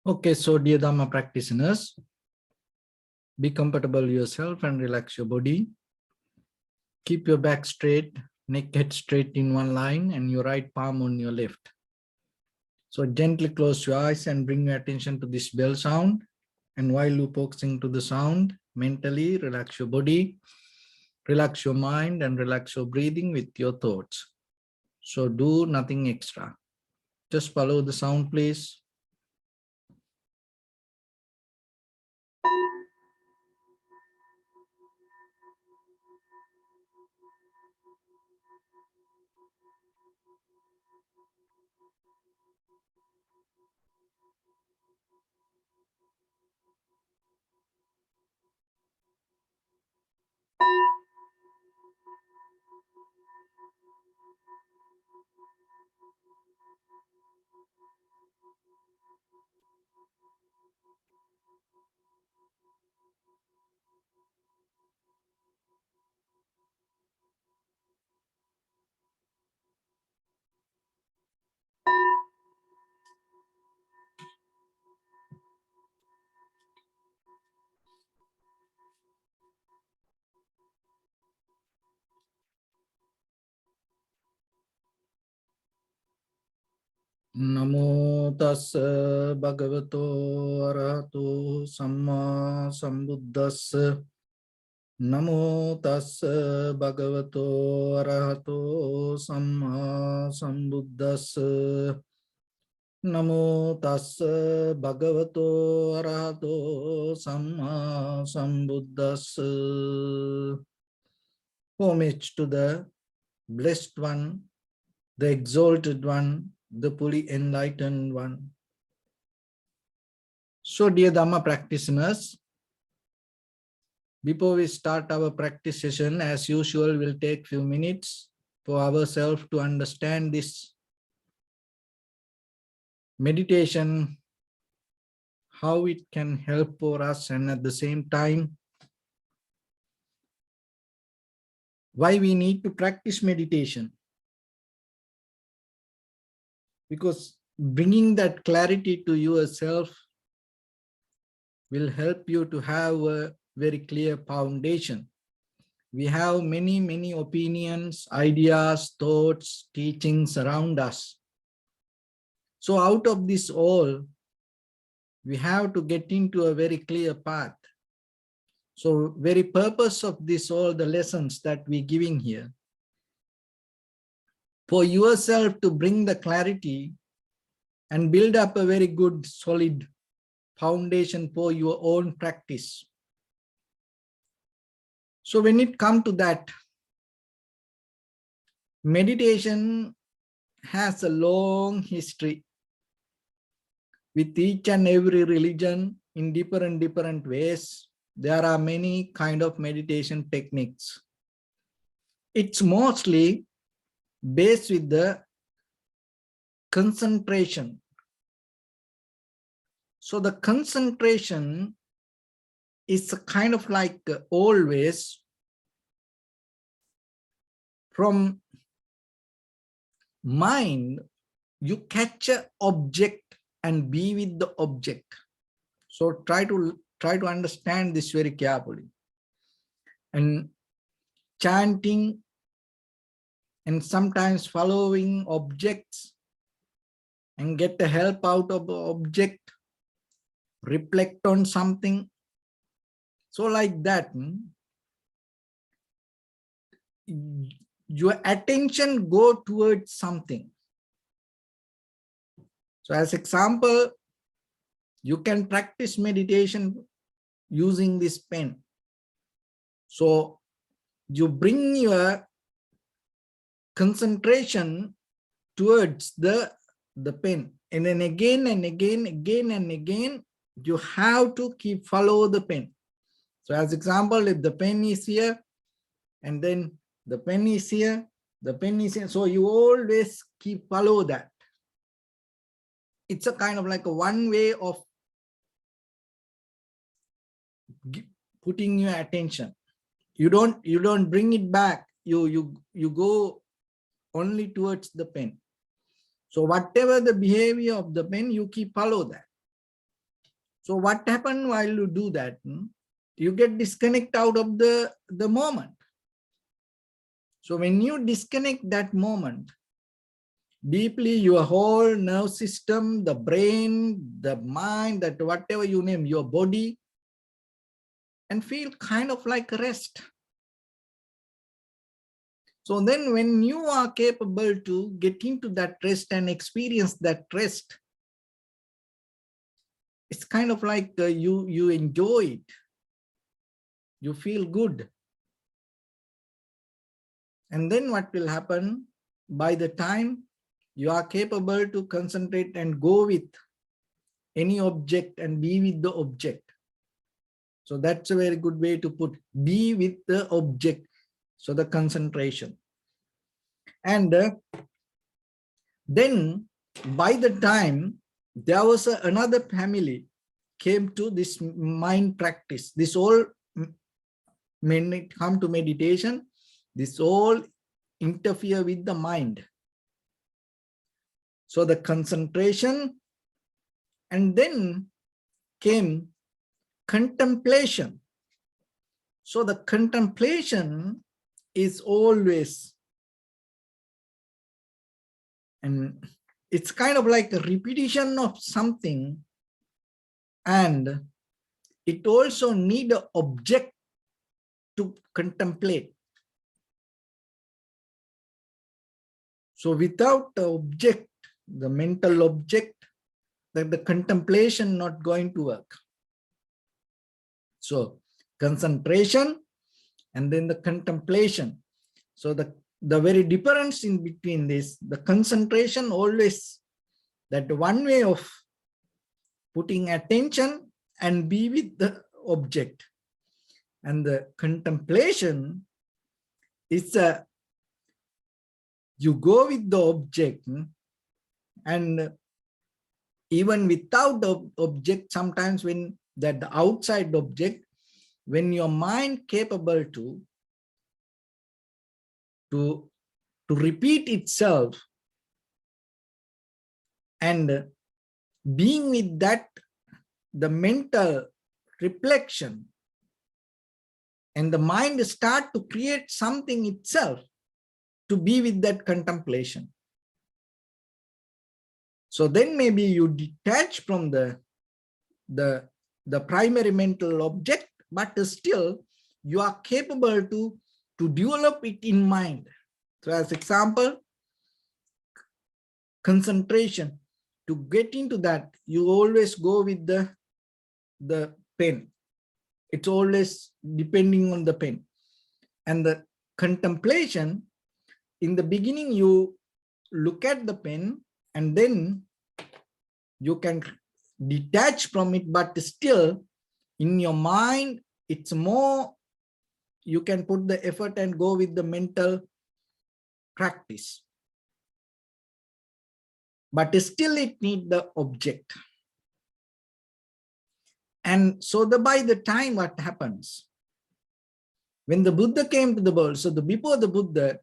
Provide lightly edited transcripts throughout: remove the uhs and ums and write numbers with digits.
Okay, so dear Dharma practitioners, be comfortable yourself and relax your body. Keep your back straight, neck head straight in one line and your right palm on your left. So gently close your eyes and bring your attention to this bell sound. And while you're focusing to the sound, mentally relax your body, relax your mind and relax your breathing with your thoughts. So do nothing extra. Just follow the sound, please. Namo tassa bhagavato arahato samma sambuddhassa. Namo tassa bhagavato arahato samma sambuddhassa. Namo tassa bhagavato arahato samma sambuddhassa. Homage to the blessed one, the exalted one, the fully enlightened one. So dear Dhamma practitioners, before we start our practice session, as usual, we'll take few minutes for ourselves to understand this meditation, how it can help for us, and at the same time, why we need to practice meditation. Because bringing that clarity to yourself will help you to have a very clear foundation. We have many opinions, ideas, thoughts, teachings around us. So out of this all, we have to get into a very clear path. So very purpose of this, all the lessons that we're giving here, for yourself to bring the clarity and build up a very good solid foundation for your own practice. So when it comes to that, meditation has a long history with each and every religion in different ways. There are many kind of meditation techniques. It's mostly based with the concentration. So the concentration is a kind of like always from mind, you catch an object and be with the object. So try to understand this very carefully. And chanting and sometimes following objects and get the help out of the object, reflect on something. So like that, your attention go towards something. So as example, you can practice meditation using this pen. So you bring your concentration towards the pen, and then again and again, you have to keep follow the pen. So as example, if the pen is here, and then the pen is here, the pen is here, so you always keep follow that. It's a kind of like a one way of putting your attention. You don't bring it back. You go only towards the pen. So whatever the behavior of the pen, you keep follow that. So what happened while you do that? You get disconnect out of the moment. So when you disconnect that moment, deeply your whole nerve system, the brain, the mind, that whatever you name, your body, and feel kind of like rest. So then when you are capable to get into that rest and experience that rest, it's kind of like you enjoy it. You feel good. And then what will happen? By the time you are capable to concentrate and go with any object and be with the object. So that's a very good way to put, be with the object. So the concentration. And then by the time there was another family came to this mind practice, this all when it come to meditation, this all interfere with the mind. So the concentration, and then came contemplation. So the contemplation is always, and it's kind of like a repetition of something, and it also need an object to contemplate. So without the object, the mental object, that the contemplation not going to work. So concentration and then the contemplation. So the very difference in between this, the concentration always, that one way of putting attention and be with the object. And the contemplation is you go with the object, and even without the object, sometimes when that the outside object, when your mind capable to repeat itself and being with that, the mental reflection, and the mind start to create something itself to be with that contemplation. So then maybe you detach from the primary mental object, but still you are capable to develop it in mind. So as example, concentration, to get into that, you always go with the pen. It's always depending on the pen. And the contemplation, in the beginning, you look at the pen and then you can detach from it, but still in your mind, it's more, you can put the effort and go with the mental practice. But still it needs the object. And so by the time what happens, when the Buddha came to the world, so before the Buddha,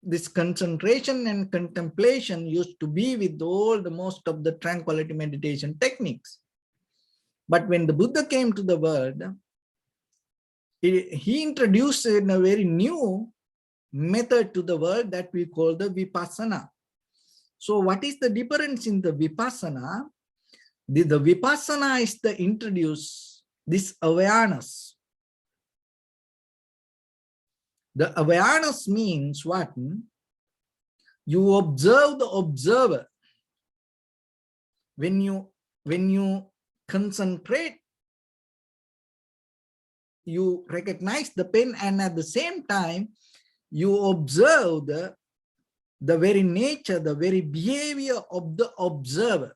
this concentration and contemplation used to be with all the most of the tranquility meditation techniques. But when the Buddha came to the world, he introduced a very new method to the world that we call the Vipassana. So what is the difference in the Vipassana? The Vipassana is to introduce this awareness. The awareness means what? You observe the observer. When you concentrate, you recognize the pen, and at the same time, you observe the very nature, the very behavior of the observer.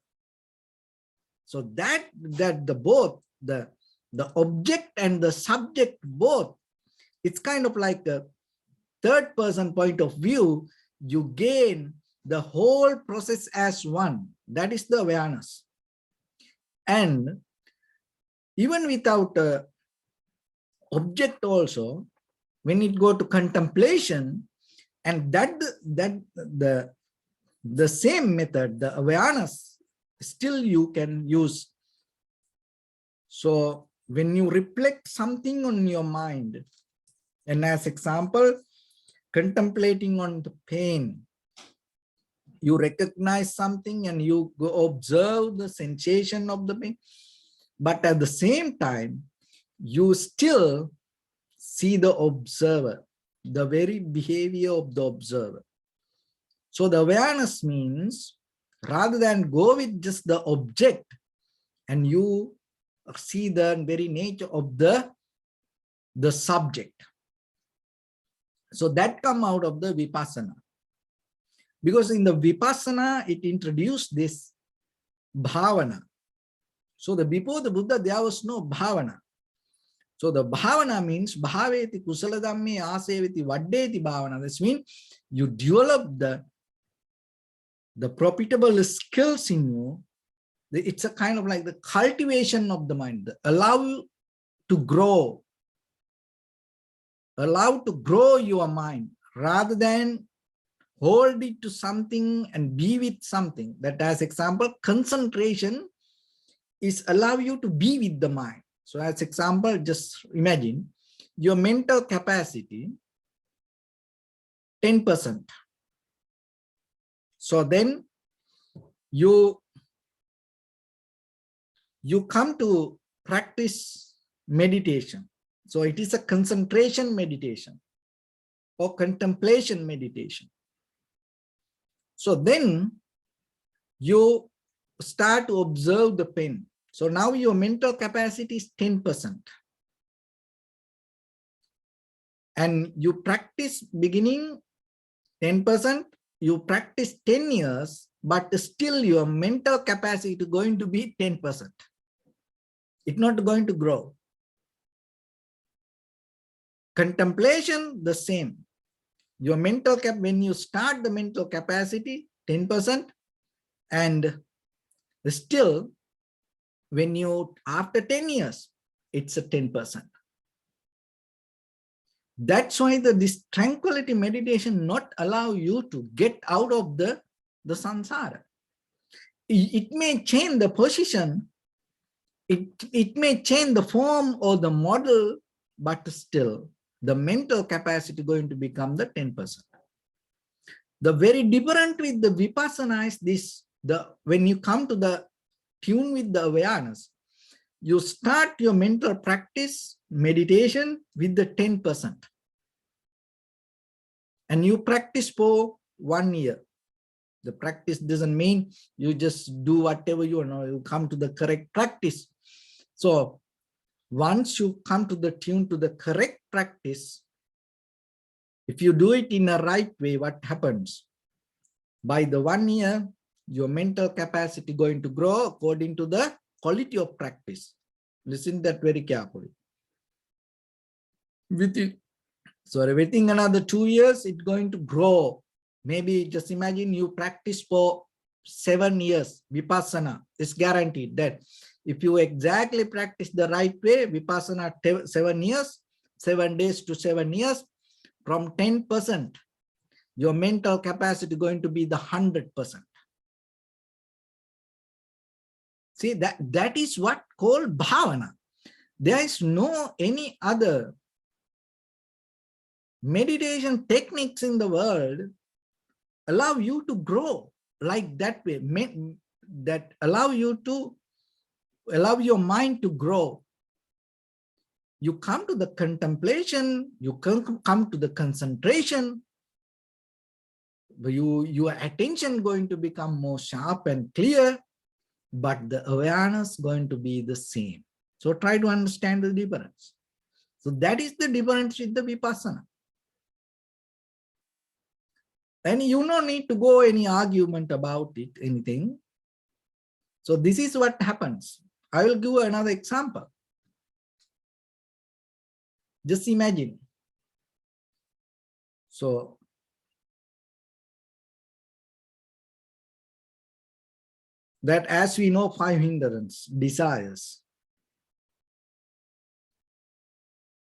So that the both, the object and the subject both, it's kind of like a third person point of view. You gain the whole process as one. That is the awareness. And even without a object also, when it go to contemplation, and the same method, the awareness, still you can use So when you reflect something on your mind, and as example, contemplating on the pain, you recognize something and you go observe the sensation of the pain, but at the same time, you still see the observer, the very behavior of the observer. So the awareness means rather than go with just the object and you see the very nature of the subject. So that come out of the Vipassana. Because in the Vipassana, it introduced this bhavana. So before the Buddha, there was no bhavana. So the bhavana means bhaveti kusala dhamme asevati vaddeti bhavana. This means you develop the profitable skills in you. It's a kind of like the cultivation of the mind, allow you to grow, your mind rather than hold it to something and be with something. That as example, concentration is allow you to be with the mind. So as example, just imagine your mental capacity 10%. So then you come to practice meditation. So it is a concentration meditation or contemplation meditation. So then you start to observe the pain. So now your mental capacity is 10%. And you practice beginning 10%, you practice 10 years, but still your mental capacity is going to be 10%. It's not going to grow. Contemplation, the same. Your mental cap, when you start the mental capacity, 10%, and still when you, after 10 years, it's a 10%. That's why this tranquility meditation not allow you to get out of the samsara. It may change the position, it may change the form or the model, but still the mental capacity going to become the 10%. The very different with the Vipassana is this, when you come to the tune with the awareness, you start your mental practice, meditation with the 10%. And you practice for 1 year. The practice doesn't mean you just do whatever you know, you come to the correct practice. So once you come to the tune to the correct practice, if you do it in a right way, what happens? By the 1 year, your mental capacity going to grow according to the quality of practice. Listen that very carefully. Within another 2 years, it's going to grow. Maybe just imagine you practice for 7 years, Vipassana. It's guaranteed that if you exactly practice the right way, Vipassana 7 years, 7 days to 7 years, from 10%, your mental capacity going to be the 100%. See, that is what called bhavana. There is no any other meditation techniques in the world allow you to grow like that way, that allow your mind to grow. You come to the contemplation, you come to the concentration, your attention going to become more sharp and clear, but the awareness going to be the same. So try to understand the difference. So that is the difference with the Vipassana. And you don't need to go any argument about it, anything. So this is what happens. I will give another example. Just imagine. So that as we know 5 hindrance, desires,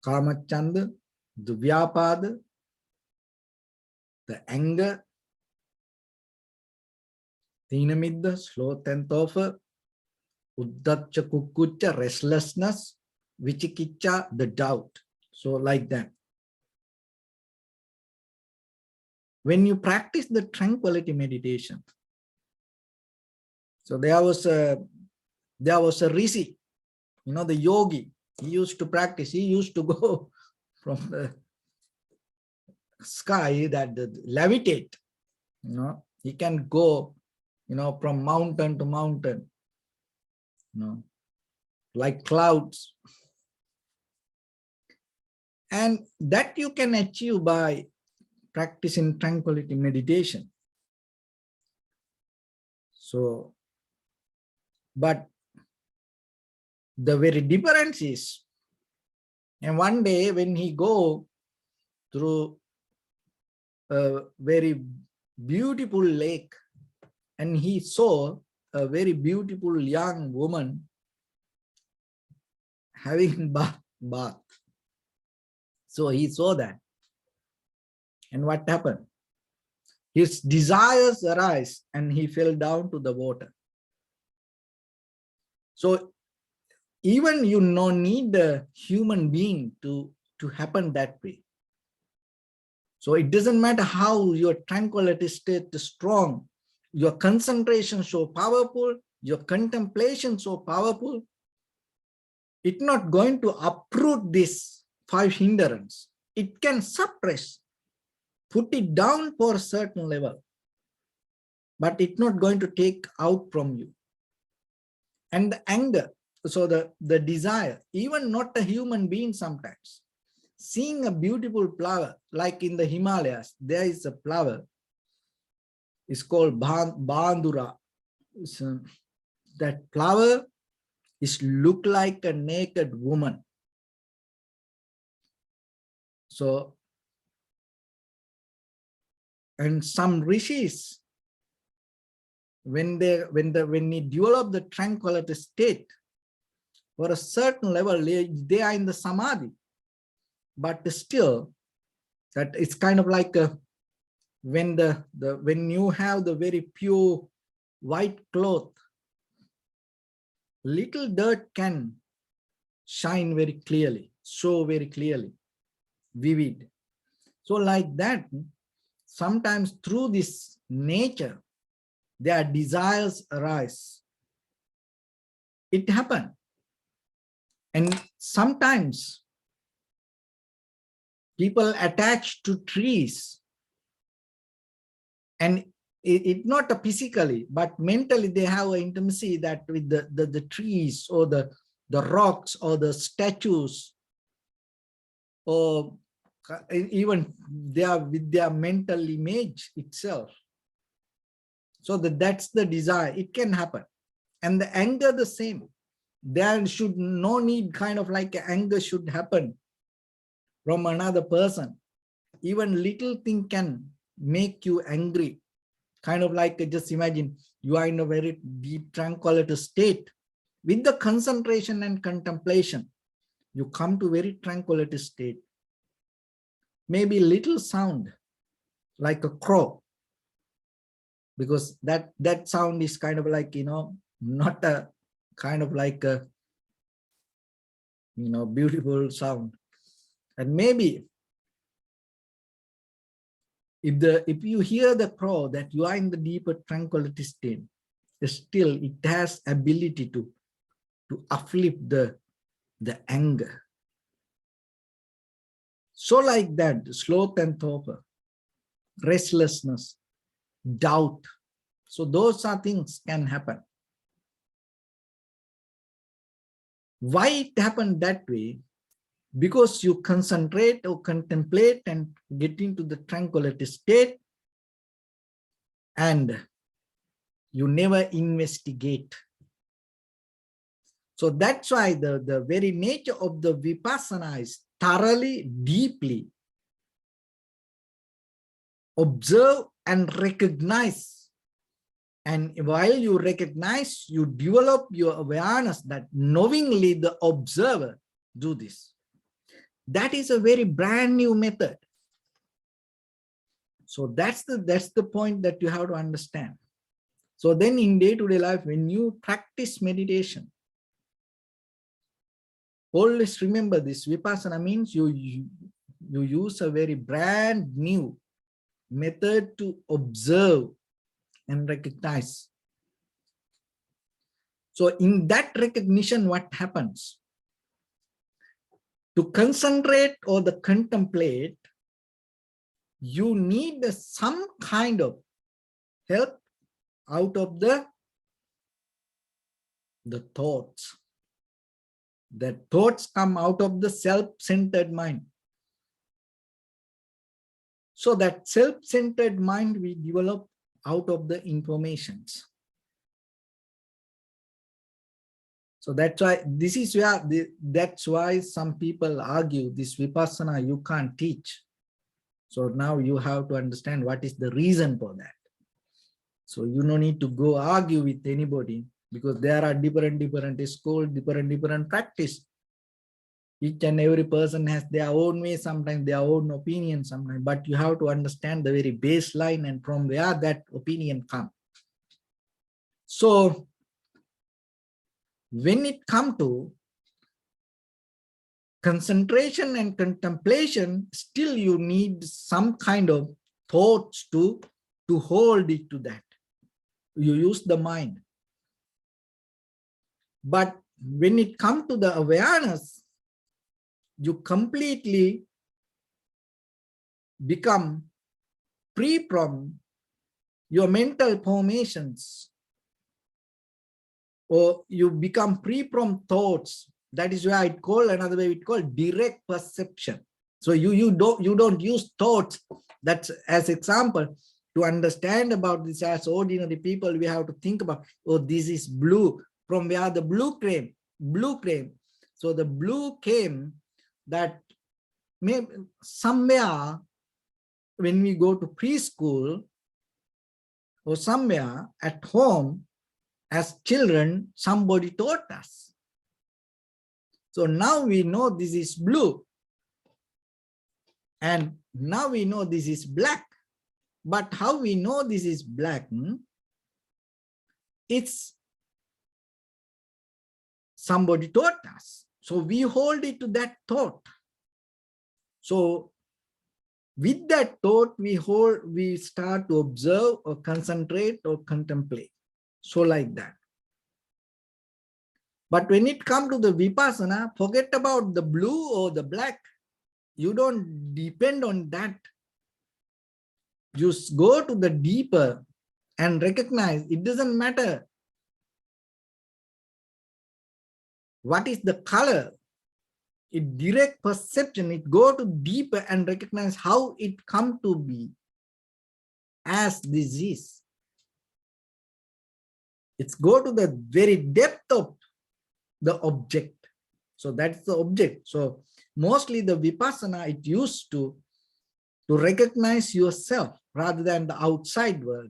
Kamachanda, the Vyapada, the anger, Tinamidda, sloth and thoughtful, Uddhacca kukucca, restlessness, vichikicha, the doubt. So like that. When you practice the tranquility meditation, so there was a rishi, the yogi. He used to practice. He used to go from the sky that levitate. He can go, from mountain to mountain, like clouds. And that you can achieve by practicing tranquility meditation. So, but the very difference is, and one day when he go through a very beautiful lake and he saw a very beautiful young woman having bath. So he saw that. And what happened? His desires arise and he fell down to the water. So even you need a human being to happen that way. So it doesn't matter how your tranquility state is strong, your concentration so powerful, your contemplation so powerful, it's not going to uproot this 5 hindrance. It can suppress, put it down for a certain level, but it's not going to take out from you. And the anger, so the desire, even not a human being sometimes, seeing a beautiful flower, like in the Himalayas, there is a flower, it's called Bandura. So that flower is look like a naked woman. So, and some rishis, when they develop the tranquility state, for a certain level, they are in the samadhi, but still, that it's kind of like when you have the very pure white cloth, little dirt can shine very clearly, show very clearly, vivid. So like that, sometimes through this nature, their desires arise. It happens. And sometimes people attach to trees, and it not a physically, but mentally they have an intimacy that with the trees or the rocks or the statues, or even they are with their mental image itself. So that's the desire. It can happen. And the anger the same. There should no need kind of like anger should happen from another person. Even little thing can make you angry. Kind of like, just imagine you are in a very deep tranquility state. With the concentration and contemplation, you come to very tranquility state. Maybe little sound like a crow, because that sound is kind of like, not a kind of like a, beautiful sound. And maybe if you hear the crow, that you are in the deeper tranquility state, still it has ability to uplift the anger. So like that, sloth and torpor, restlessness, doubt. So those are things can happen. Why it happened that way? Because you concentrate or contemplate and get into the tranquility state, and you never investigate. So that's why the very nature of the Vipassana is thoroughly, deeply observe and recognize. And while you recognize, you develop your awareness that knowingly the observer do this. That is a very brand new method. So that's the point that you have to understand. So then in day-to-day life, when you practice meditation, Always remember this. Vipassana means you use a very brand new method to observe and recognize. So in that recognition, what happens? To concentrate or the contemplate, you need some kind of help out of the thoughts. The thoughts come out of the self-centered mind. So that self-centered mind we develop out of the informations. So that's why this is where that's why some people argue this Vipassana you can't teach. So now you have to understand what is the reason for that. So you don't need to go argue with anybody, because there are different schools, different practice. Each and every person has their own way, sometimes their own opinion, sometimes, but you have to understand the very baseline and from where that opinion comes. So when it comes to concentration and contemplation, still you need some kind of thoughts to hold it to that. You use the mind. But when it comes to the awareness, you completely become free from your mental formations, or you become free from thoughts. That is why it called, another way it called direct perception. So you don't use thoughts. That's as example. To understand about this as ordinary people, we have to think about, oh, this is blue. From where the blue came? So the blue came that maybe somewhere when we go to preschool or somewhere at home as children, somebody taught us. So now we know this is blue. And now we know this is black. But how we know this is black? It's somebody taught us. So we hold it to that thought. So with that thought, we start to observe or concentrate or contemplate. So like that. But when it comes to the Vipassana, forget about the blue or the black. You don't depend on that. Just go to the deeper and recognize it doesn't matter what is the color. It direct perception, it go to deeper and recognize how it come to be as this is. It's go to the very depth of the object. So that's the object. So mostly the Vipassana, it used to recognize yourself rather than the outside world.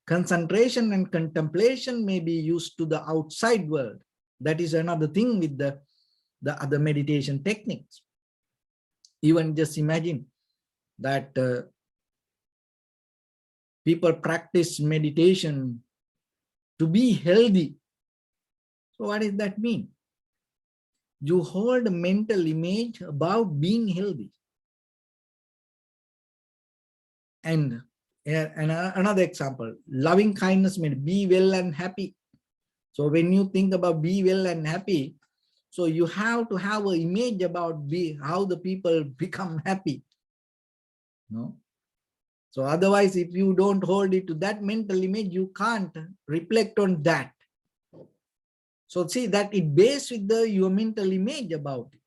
Concentration and contemplation may be used to the outside world. That is another thing with the other meditation techniques. Even just imagine that people practice meditation to be healthy. So what does that mean? You hold a mental image about being healthy. And another example, loving kindness means be well and happy. So when you think about be well and happy, so you have to have an image about how the people become happy. No? So otherwise, if you don't hold it to that mental image, you can't reflect on that. So see that it based with your mental image about it.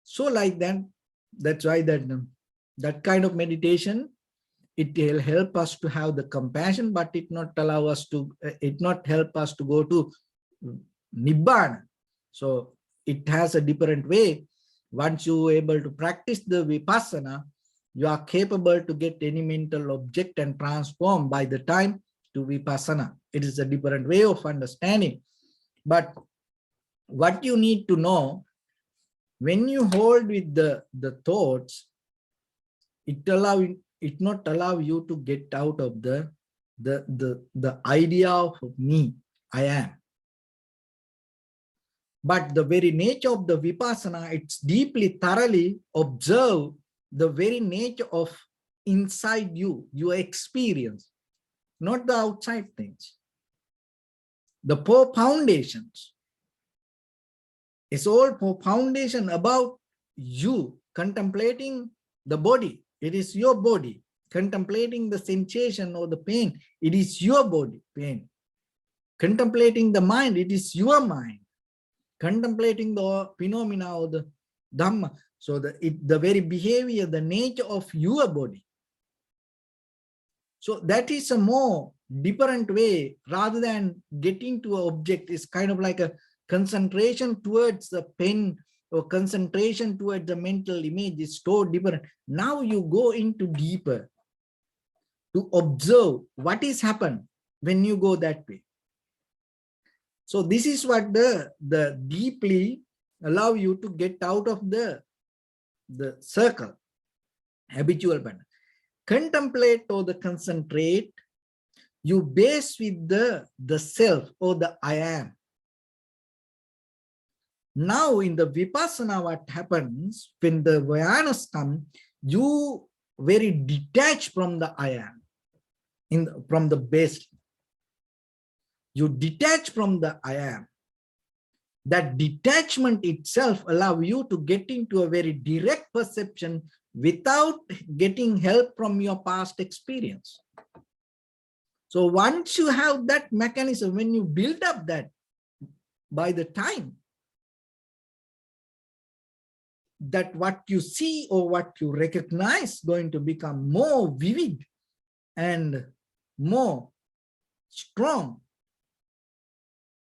So like that, that's why that kind of meditation, it will help us to have the compassion, but it not allow us to, it not help us to go to Nibbana. So it has a different way. Once you are able to practice the Vipassana, you are capable to get any mental object and transform by the time to Vipassana. It is a different way of understanding. But what you need to know, when you hold with the thoughts, it not allow you to get out of the idea of me, I am. But the very nature of the Vipassana, it's deeply, thoroughly observe the very nature of inside you, your experience, not the outside things. The four foundations. It's all for foundation about you contemplating the body. It is your body. Contemplating the sensation or the pain, it is your body pain. Contemplating the mind, it is your mind. Contemplating the phenomena or the Dharma, so the very behavior, the nature of your body. So that is a more different way, rather than getting to an object. Is kind of like a concentration towards the pen or concentration towards the mental image is so different. Now you go into deeper to observe what is happened when you go that way. So this is what the deeply allow you to get out of the circle, habitual pattern. Contemplate or the concentrate, you base with the self or the I am. Now in the Vipassana, what happens when the Vayanas come, you very detached from the I am, from the base. You detach from the I am. That detachment itself allows you to get into a very direct perception without getting help from your past experience. So once you have that mechanism, when you build up that, by the time that what you see or what you recognize going to become more vivid and more strong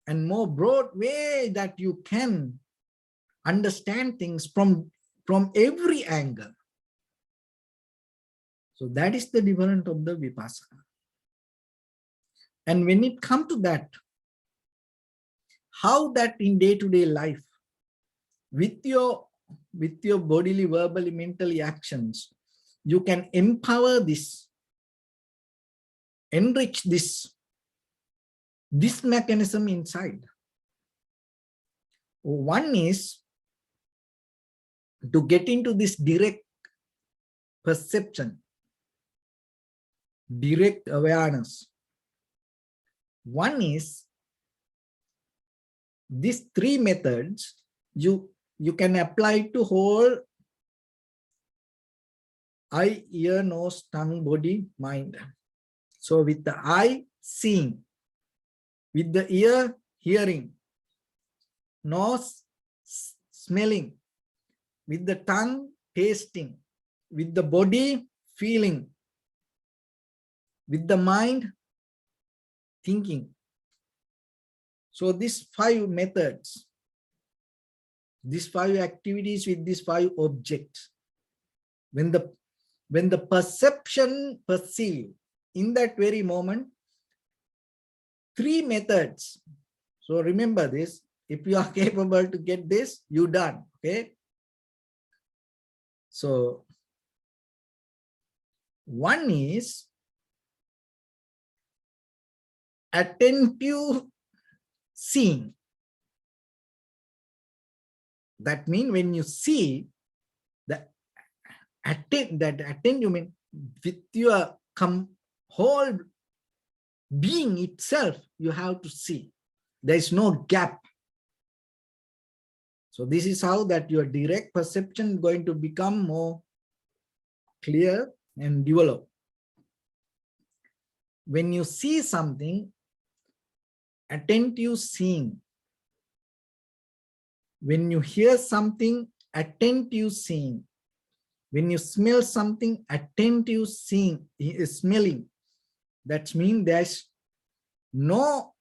and more broad way, that you can understand things from every angle. So that is the difference of the Vipassana. And when it comes to that, how that in day-to-day life, with your bodily, verbally, mentally actions, you can empower this, enrich this mechanism inside. One is to get into this direct perception, direct awareness. One is these three methods you can apply to whole eye, ear, nose, tongue, body, mind. So with the eye, seeing, with the ear, hearing, nose, smelling, with the tongue, tasting, with the body, feeling, with the mind, thinking. So these 5 methods, these 5 activities with these 5 objects, when the perception perceive in that very moment, 3 methods. So remember this, if you are capable to get this, you done, okay? So one is attentive seeing. That means when you see, attentive means with your whole being itself, you have to see. There is no gap. So this is how that your direct perception is going to become more clear and develop. When you see something, attentive seeing. When you hear something, attentive seeing. When you smell something, attentive seeing, smelling. That means there's no,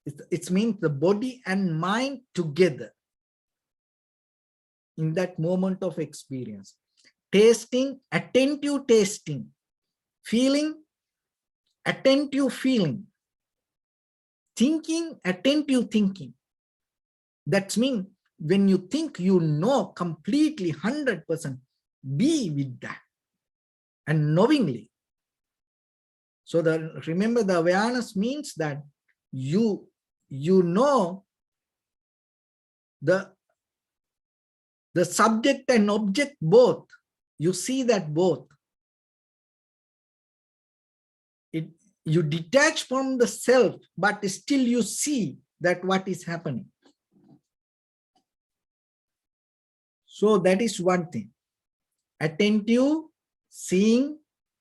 it means the body and mind together in that moment of experience. Tasting, attentive tasting. Feeling, attentive feeling. Thinking, attentive thinking. That means when you think, you know completely 100%, be with that and knowingly. So remember the awareness means that you know the subject and object both. You see that both. You detach from the self, but still you see that what is happening. So that is one thing. Attentive, seeing,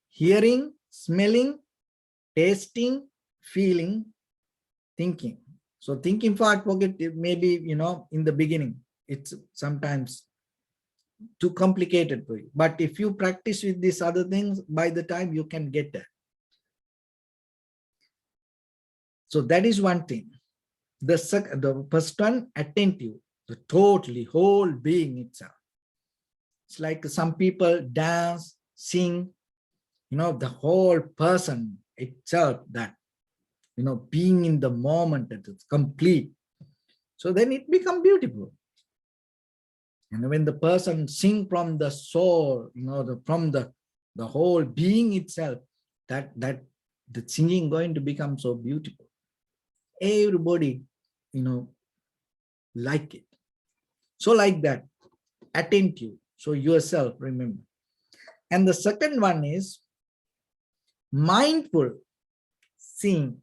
hearing, smelling, tasting, feeling, thinking. So thinking part, forget maybe, in the beginning, it's sometimes too complicated for you. But if you practice with these other things, by the time you can get there. So that is one thing. The first one, attentive, the totally whole being itself. It's like some people dance, sing, the whole person itself, that, being in the moment, that it's complete. So then it becomes beautiful. And when the person sing from the soul, from the whole being itself, that the singing going to become so beautiful. Everybody, like it. So like that, attentive. So yourself, remember. And the second one is mindful seeing.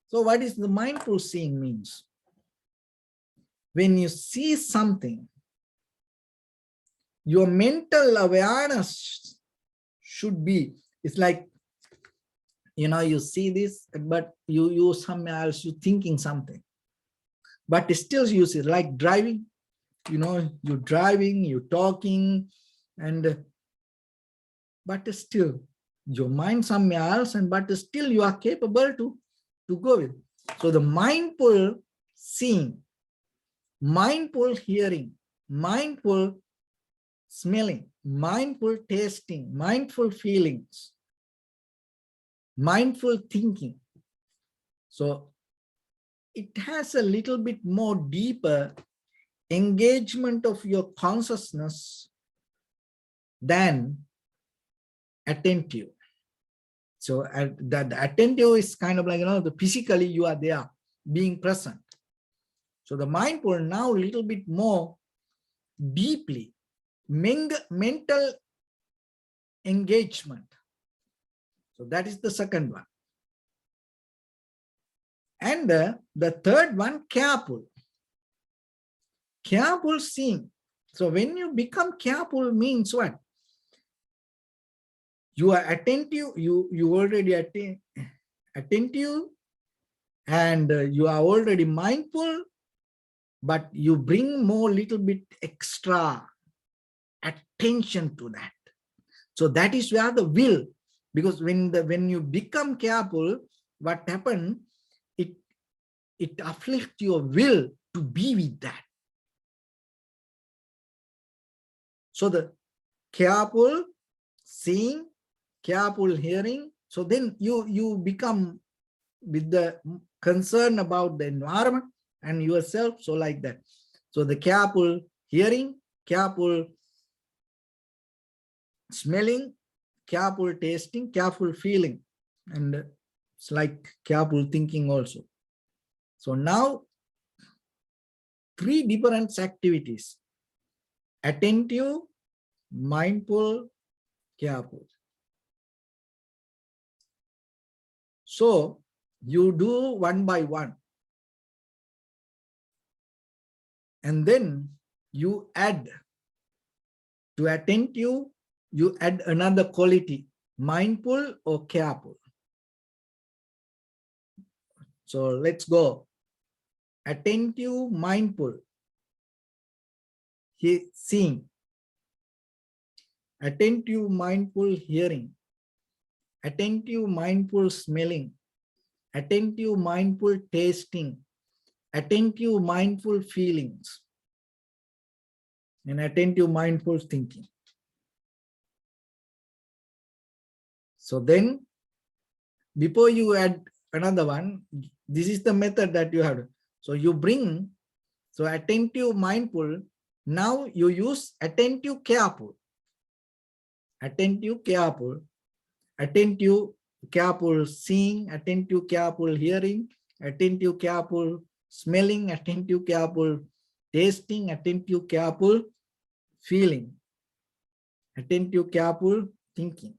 So what is the mindful seeing means? When you see something, your mental awareness should be, it's like, you see this, but you somewhere else, you're thinking something. But still you see, like driving, you're driving, you're talking, but still your mind somewhere else, but still you are capable to go with. So the mindful seeing, mindful hearing, mindful smelling, mindful tasting, mindful feelings, mindful thinking. So it has a little bit more deeper engagement of your consciousness than attentive. So that attentive is kind of like, the physically you are there, being present. So the mindful now a little bit more deeply, mental engagement. So that is the second one. And the third one, careful. Careful seeing. So when you become careful means what? You are attentive, you already attentive, and you are already mindful, but you bring more little bit extra attention to that. So that is where the will, because when you become careful, what happens? It afflicts your will to be with that. So the careful seeing, careful hearing. So then you become with the concern about the environment and yourself. So like that. So the careful hearing, careful smelling, careful tasting, careful feeling, and it's like careful thinking also. So now 3 different activities: attentive, mindful, careful. So you do one by one, and then you add to attentive, you add another quality, mindful or careful. So let's go. Attentive, mindful, seeing. Attentive, mindful, hearing. Attentive, mindful, smelling. Attentive, mindful, tasting. Attentive, mindful, feelings. And attentive, mindful, thinking. So then, before you add another one, this is the method that you have. So you bring, so attentive, mindful. Now you use attentive, careful. Attentive, careful. Attentive, careful seeing. Attentive, careful hearing. Attentive, careful smelling. Attentive, careful tasting, attentive, careful, feeling, attentive, careful, thinking.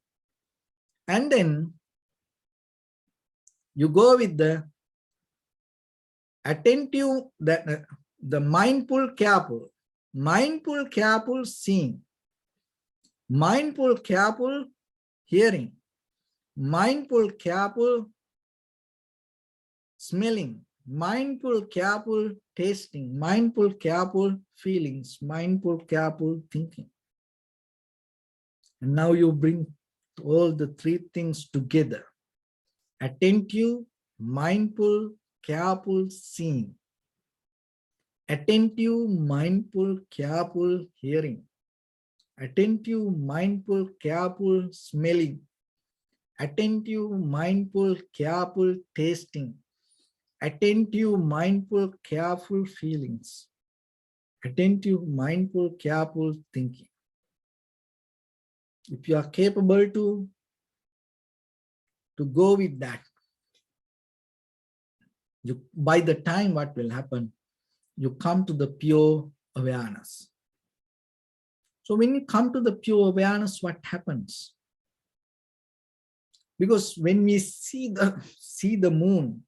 And then you go with the attentive, the mindful, careful, seeing, mindful, careful, hearing, mindful, careful, smelling, mindful, careful, tasting, mindful, careful, feelings, mindful, careful, thinking. And now you bring all the three things together. Attentive, mindful, careful, seeing. Attentive, mindful, careful, hearing. Attentive, mindful, careful, smelling. Attentive, mindful, careful, tasting. Attentive, mindful, careful, feelings. Attentive, mindful, careful, thinking. If you are capable to go with that, by the time what will happen, you come to the pure awareness. So when you come to the pure awareness, what happens? Because when we see the moon,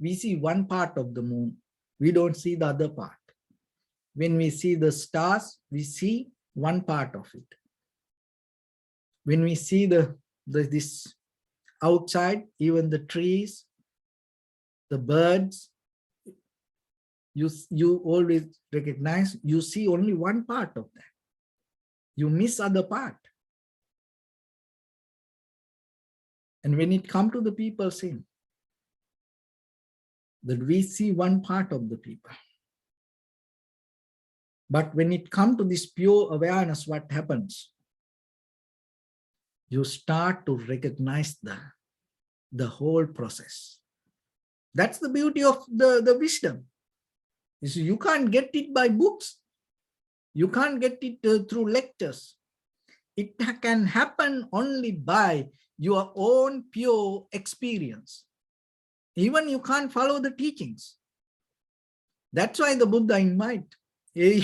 we see one part of the moon. We don't see the other part. When we see the stars, we see one part of it. When we see this outside, even the trees, the birds, you always recognize, you see only one part of that. You miss other part. And when it comes to the people saying that we see one part of the people. But when it comes to this pure awareness, what happens? You start to recognize the whole process. That's the beauty of the wisdom. You can't get it by books. You can't get it through lectures. It can happen only by your own pure experience. Even you can't follow the teachings. That's why the Buddha invite a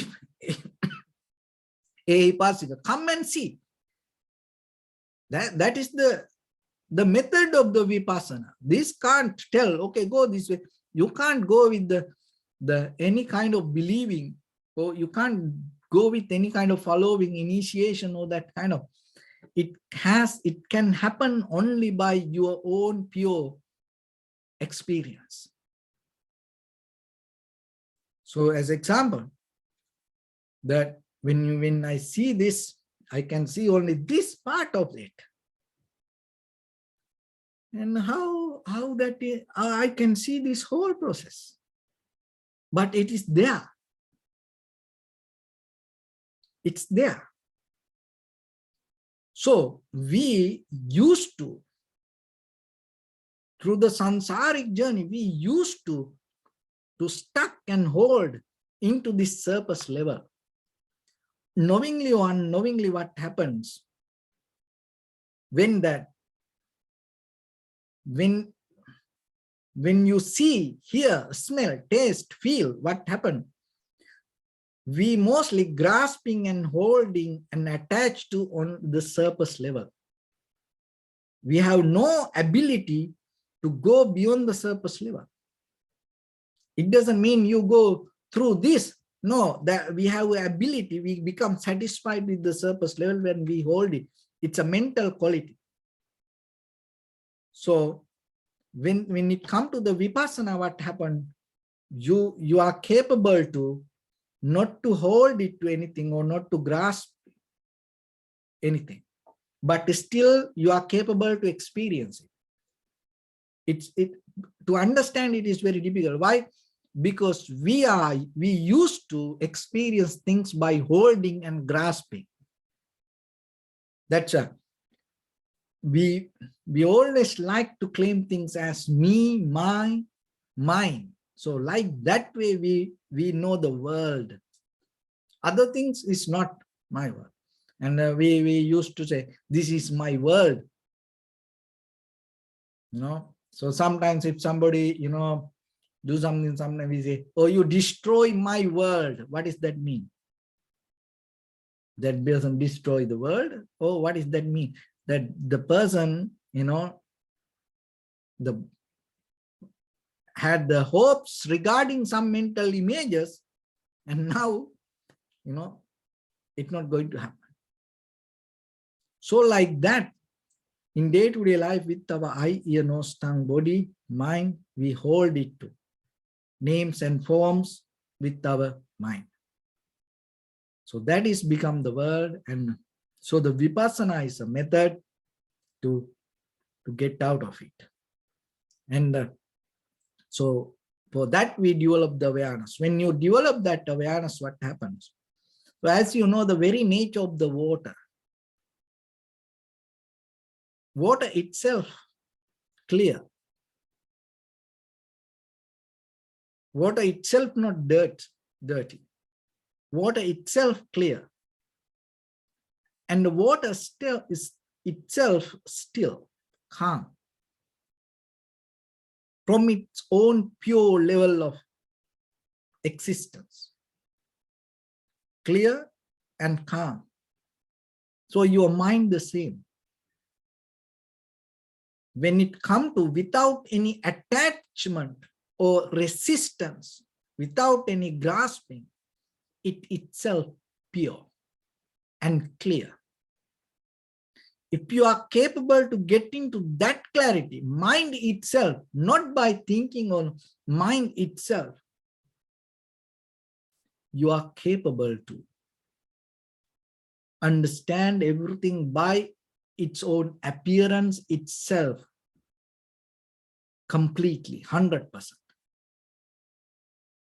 Vipassana, come and see. That is the method of the Vipassana. This can't tell, okay, go this way. You can't go with the any kind of believing, or you can't go with any kind of following, initiation, or that kind of. It can happen only by your own pure experience. So as example, that when I see this, I can see only this part of it. And how that is, I can see this whole process. But it is there. It's there. So we used to, through the samsaric journey, we used to stuck and hold into this surface level. Knowingly or unknowingly, what happens when you see, hear, smell, taste, feel, what happened? We mostly grasping and holding and attached to on the surface level. We have no ability to go beyond the surface level. It doesn't mean you go through this. No, that we have ability. We become satisfied with the surface level when we hold it. It's a mental quality. So when it comes to the Vipassana, what happened? You are capable to not to hold it to anything or not to grasp anything, but still you are capable to experience it. To understand it is very difficult. Why? Because we used to experience things by holding and grasping. That's we always like to claim things as me, my, mine. So like that way we know the world. Other things is not my world. And we used to say, this is my world. So sometimes if somebody, do something, sometimes we say, oh, you destroy my world. What does that mean? That person destroy the world? Oh, what does that mean? That the person, had the hopes regarding some mental images, and now, it's not going to happen. So like that, in day-to-day life with our eye, ear, nose, tongue, body, mind, we hold it to names and forms with our mind. So that is become the world. And so the Vipassana is a method to get out of it. And so for that, we develop the awareness. When you develop that awareness, what happens? So as you know, the very nature of the water itself clear. Water itself not dirty. Water itself clear. And the water still is itself still, calm. From its own pure level of existence. Clear and calm. So your mind the same. When it comes to without any attachment or resistance, without any grasping, it itself pure and clear. If you are capable to get into that clarity, mind itself, not by thinking on mind itself, you are capable to understand everything by its own appearance itself completely, 100%.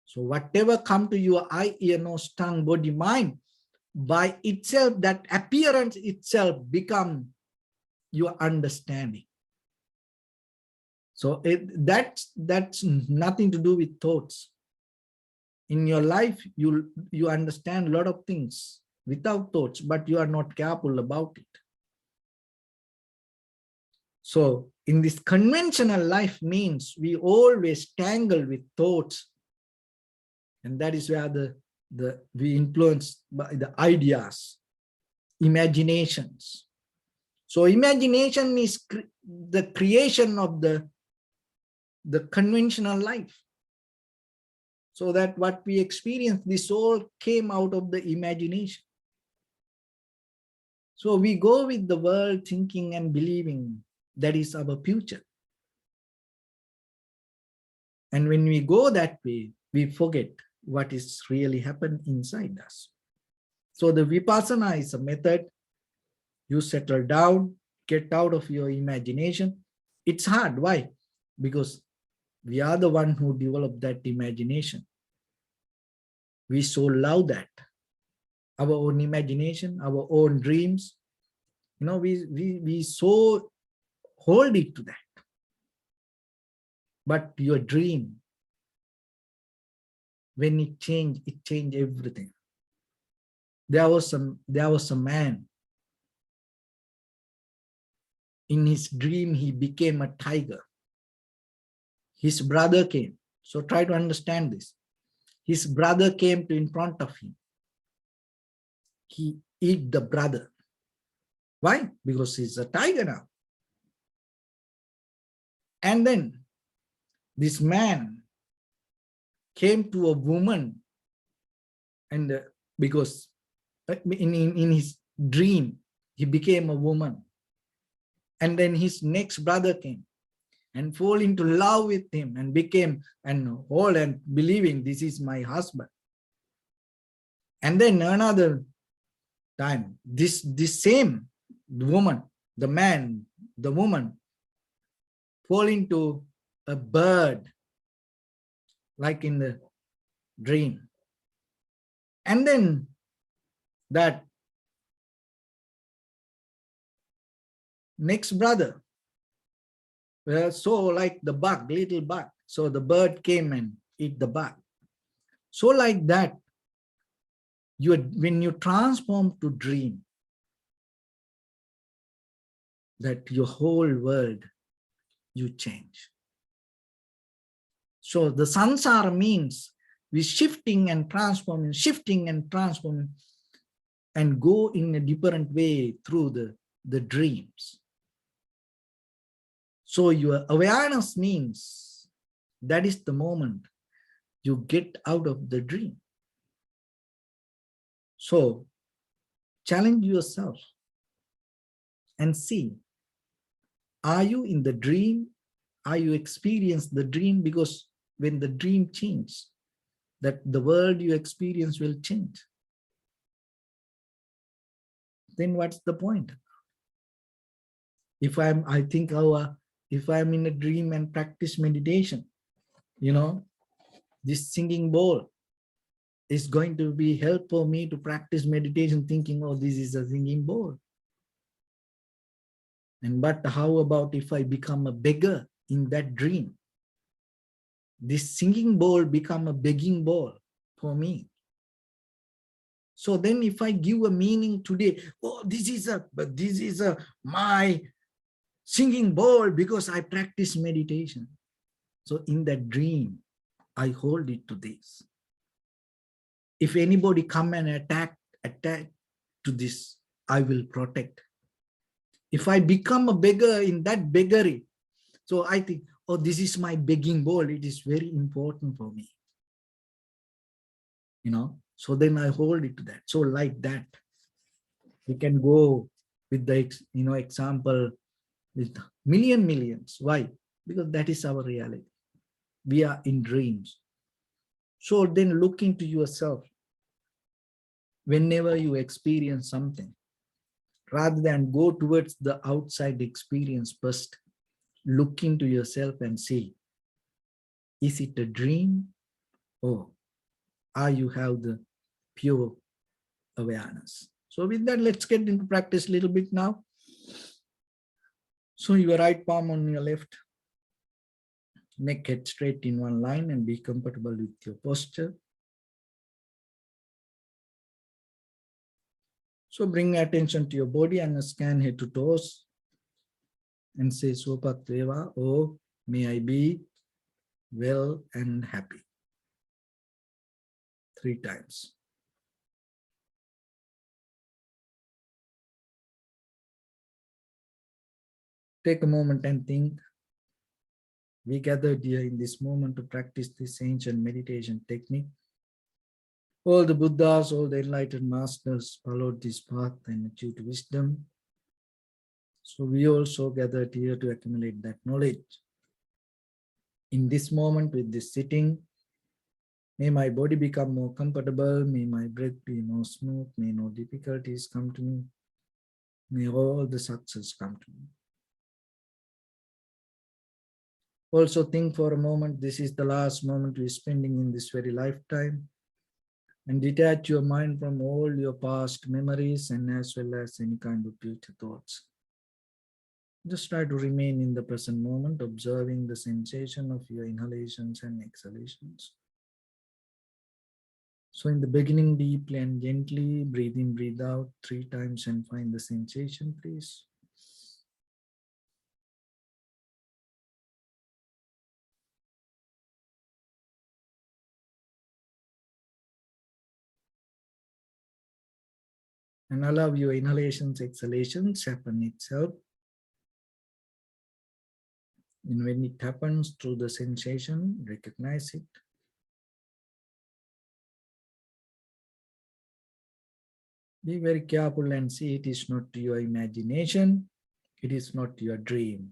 So whatever come to your eye, ear, nose, tongue, body, mind, by itself, that appearance itself become your understanding. So that's nothing to do with thoughts. In your life, you understand a lot of things without thoughts, but you are not careful about it. So in this conventional life means we always tangle with thoughts. And that is where we influence by the ideas, imaginations. So imagination is the creation of the conventional life. So that what we experience, this all came out of the imagination. So we go with the world thinking and believing that is our future. And when we go that way, we forget what is really happened inside us. So the Vipassana is a method. You settle down, get out of your imagination. It's hard. Why? Because we are the one who developed that imagination. We so love that. Our own imagination, our own dreams. We so hold it to that. But your dream, when it changed everything. There was a man. In his dream, he became a tiger. His brother came. So try to understand this. His brother came in front of him. He ate the brother. Why? Because he's a tiger now. And then this man came to a woman, and because in his dream, he became a woman. And then his next brother came and fall into love with him and became whole and believing this is my husband. And then another time, this same woman, the man, the woman, fall into a bird, like in the dream. And then that next brother, so like the bug, little bug. So the bird came and eat the bug. So like that, when you transform to dream, that your whole world, you change. So the samsara means we shifting and transforming, and go in a different way through the dreams. So your awareness means that is the moment you get out of the dream. So challenge yourself and see, are you in the dream? Are you experience the dream? Because when the dream changes, that the world you experience will change. Then what's the point? If I'm in a dream and practice meditation, this singing bowl is going to be help for me to practice meditation, thinking, oh, this is a singing bowl. But how about if I become a beggar in that dream? This singing bowl become a begging bowl for me. So then if I give a meaning today, oh, this is my singing bowl because I practice meditation. So in that dream, I hold it to this. If anybody come and attack to this, I will protect. If I become a beggar in that beggary, so I think, oh, this is my begging bowl. It is very important for me. So then I hold it to that. So like that, we can go with the example with millions. Why? Because that is our reality. We are in dreams. So then look into yourself. Whenever you experience something, rather than go towards the outside experience first, look into yourself and see, is it a dream, or are you have the pure awareness? So with that, let's get into practice a little bit now. So your right palm on your left, neck head straight in one line, and be comfortable with your posture. So bring attention to your body and scan head to toes and say Sopat Deva, oh, may I be well and happy. 3 times. Take a moment and think. We gathered here in this moment to practice this ancient meditation technique. All the Buddhas, all the enlightened masters followed this path and achieved wisdom. So we also gathered here to accumulate that knowledge. In this moment with this sitting, may my body become more comfortable, may my breath be more smooth, may no difficulties come to me, may all the success come to me. Also think for a moment, this is the last moment we're spending in this very lifetime, and detach your mind from all your past memories and as well as any kind of future thoughts. Just try to remain in the present moment, observing the sensation of your inhalations and exhalations. So in the beginning, deeply and gently, breathe in, breathe out 3 times and find the sensation, please. And allow your inhalations, exhalations happen itself. And when it happens through the sensation, recognize it. Be very careful and see it is not your imagination, it is not your dream.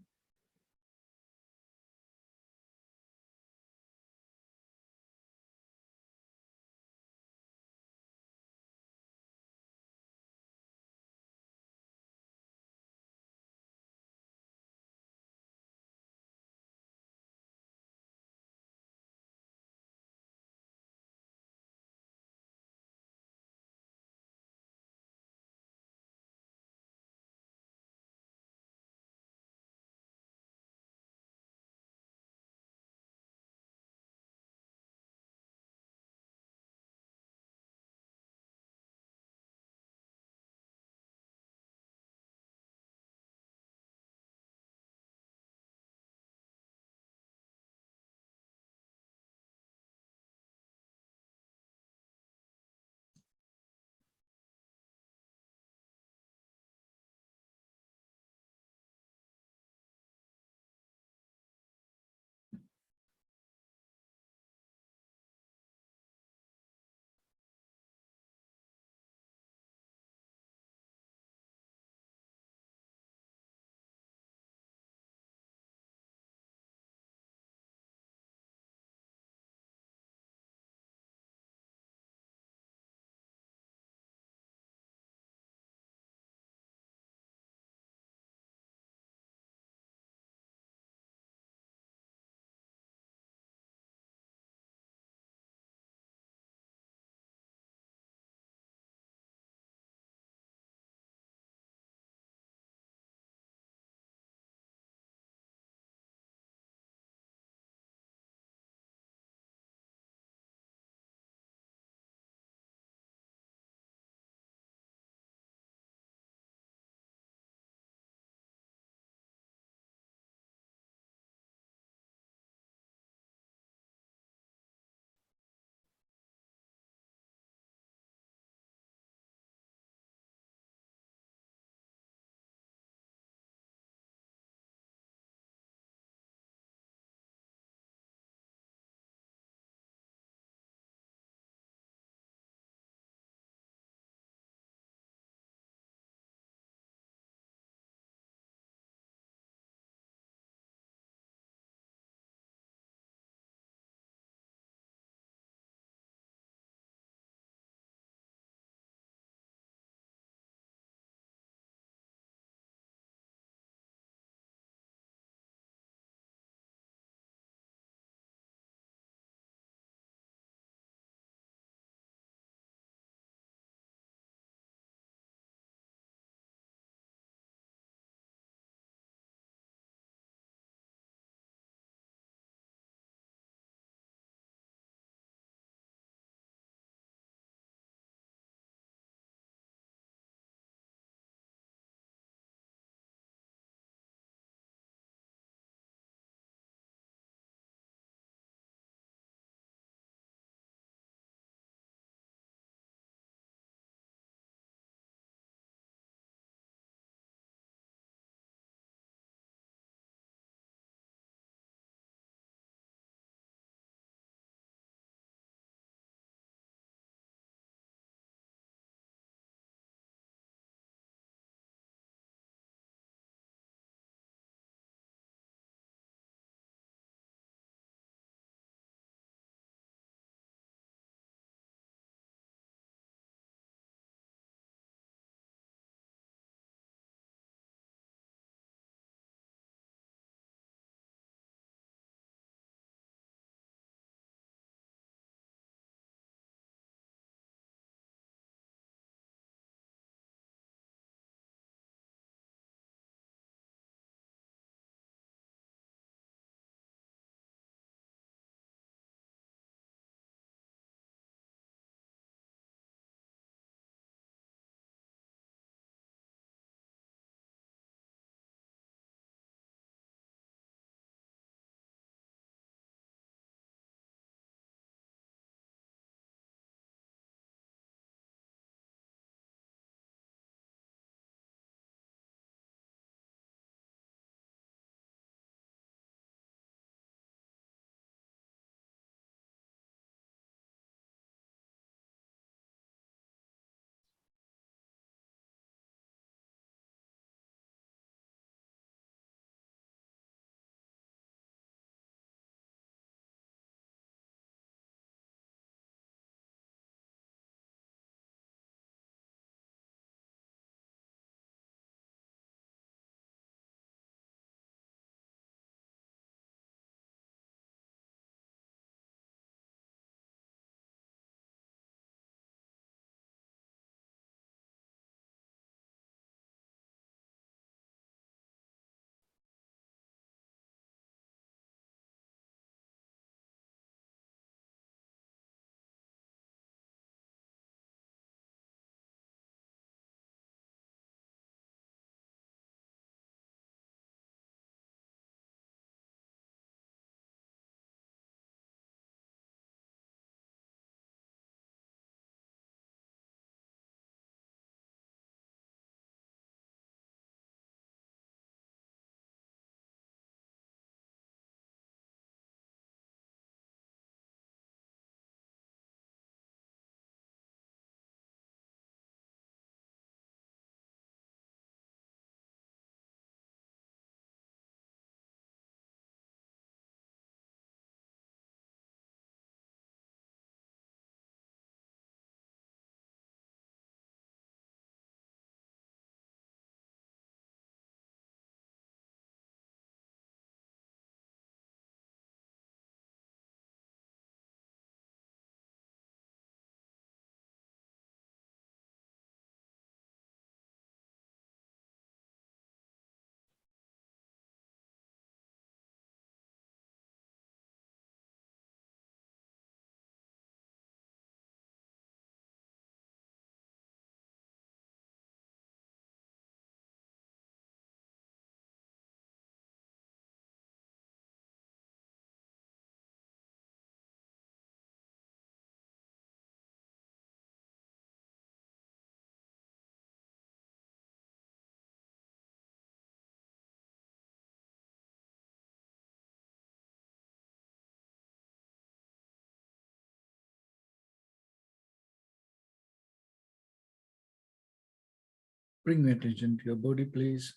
Bring your attention to your body, please.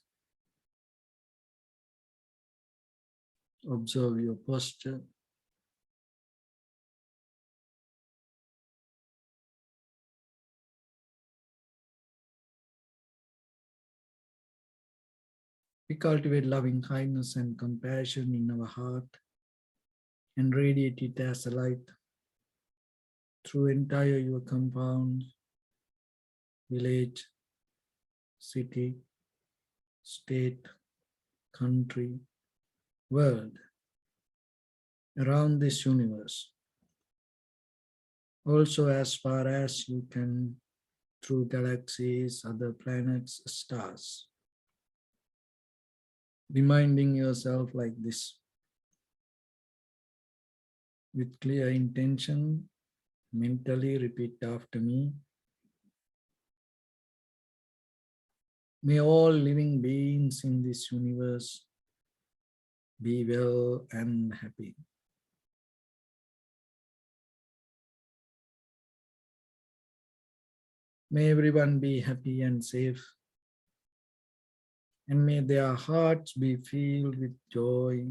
Observe your posture. We cultivate loving kindness and compassion in our heart and radiate it as a light through entire your compound, village, city, state, country, world, around this universe. Also as far as you can through galaxies, other planets, stars. Reminding yourself like this with clear intention, mentally repeat after me. May all living beings in this universe be well and happy. May everyone be happy and safe. And may their hearts be filled with joy.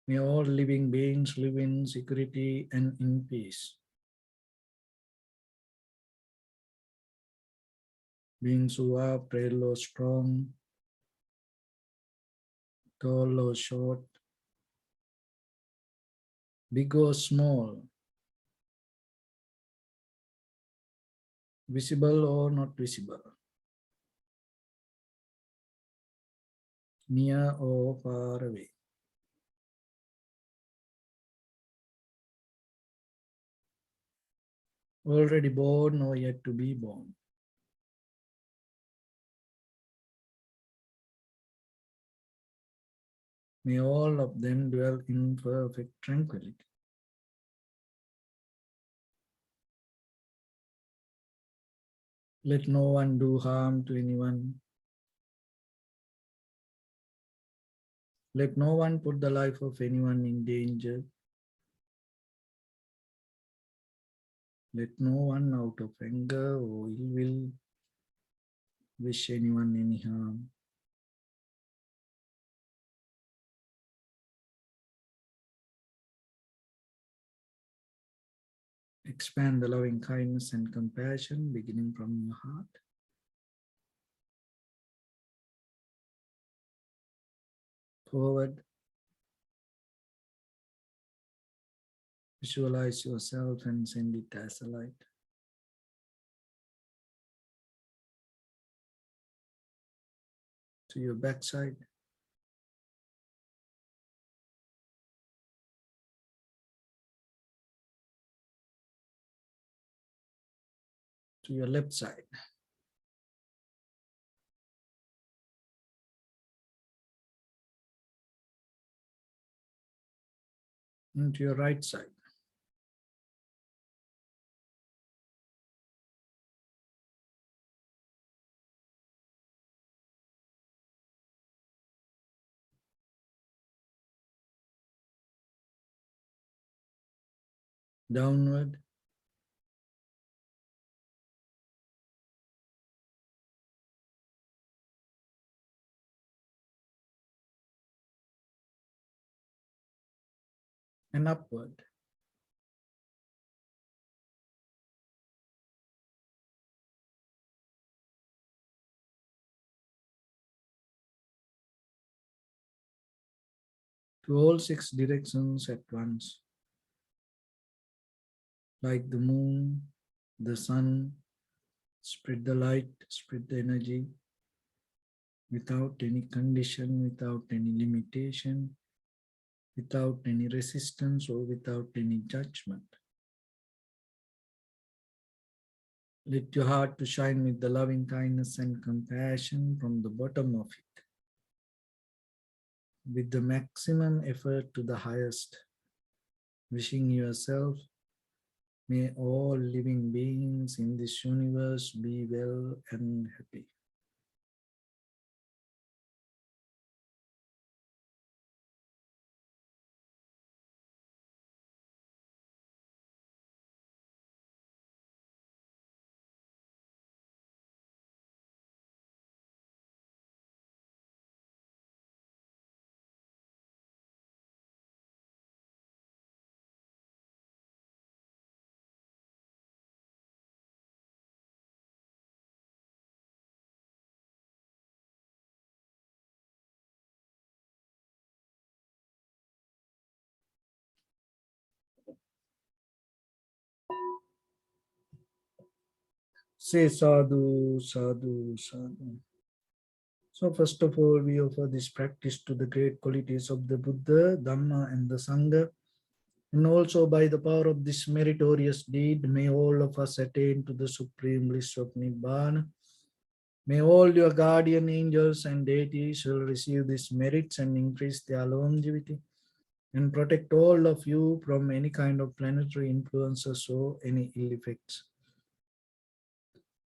May all living beings live in security and in peace. Beings who are frail or strong, tall or short, big or small, visible or not visible, near or far away. Already born or yet to be born. May all of them dwell in perfect tranquility. Let no one do harm to anyone. Let no one put the life of anyone in danger. Let no one out of anger or ill will wish anyone any harm. Expand the loving kindness and compassion beginning from your heart. Forward. Visualize yourself and send it as a light. To your backside. To your left side. And to your right side. Downward. And upward. To all 6 directions at once. Like the moon, the sun, spread the light, spread the energy without any condition, without any limitation, without any resistance or without any judgment. Let your heart to shine with the loving kindness and compassion from the bottom of it, with the maximum effort to the highest, wishing yourself, may all living beings in this universe be well and happy. Say sadhu, sadhu, sadhu. So first of all, we offer this practice to the great qualities of the Buddha, Dhamma, and the Sangha. And also by the power of this meritorious deed, may all of us attain to the supreme bliss of Nibbana. May all your guardian angels and deities will receive these merits and increase their longevity and protect all of you from any kind of planetary influences or any ill effects.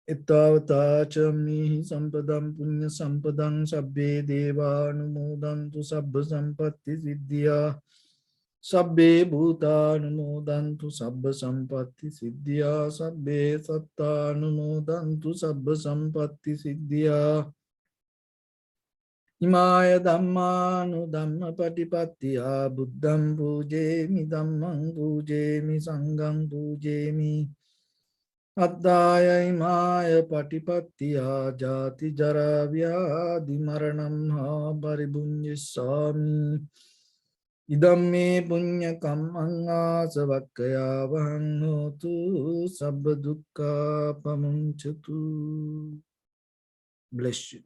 Ittavata chamnihi sampadam punya sampadam sabbe deva anumodantu sabba sampatti siddhya. Sabbe bhuta anumodantu sabba sampatti siddhya. Sabbe satta anumodantu sabba sampatti siddhya. Imaya dhammanu dhamma patipattiya buddham pujemi dhammam pujemi sangham pujemi. Addaya imaya patipattiya jati jara vyadhi maranam ha paribunjisami. Idam me punya kammanga savakkaya vahannotu sabba dukkha pamunchatu. Bless you.